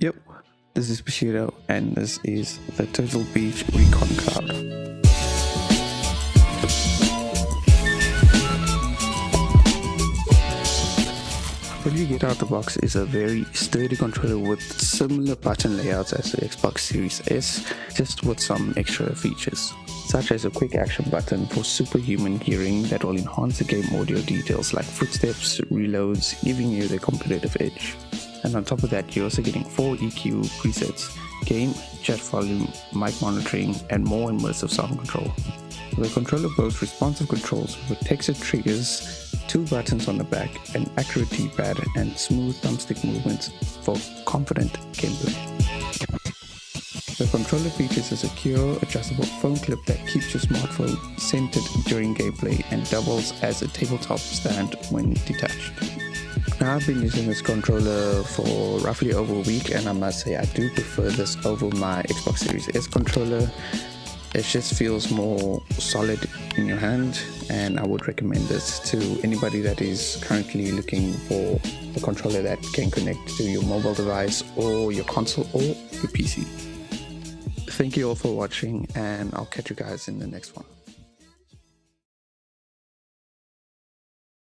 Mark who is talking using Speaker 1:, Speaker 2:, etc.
Speaker 1: Yep, this is Bushido and this is the Turtle Beach Recon Cloud. What you get out of the box is a very sturdy controller with similar button layouts as the Xbox Series S, just with some extra features, such as a quick action button for superhuman hearing that will enhance the game audio details like footsteps, reloads, giving you the competitive edge. And on top of that, you're also getting 4 EQ presets, gain, chat volume, mic monitoring, and more immersive sound control. The controller boasts responsive controls with textured triggers, 2 buttons on the back, an accurate D-pad, and smooth thumbstick movements for confident gameplay. The controller features a secure, adjustable phone clip that keeps your smartphone centered during gameplay and doubles as a tabletop stand when detached. Now, I've been using this controller for roughly over a week, and I must say I do prefer this over my Xbox Series S controller. It just feels more solid in your hand, and I would recommend this to anybody that is currently looking for a controller that can connect to your mobile device or your console or your PC. Thank you all for watching, and I'll catch you guys in the next one.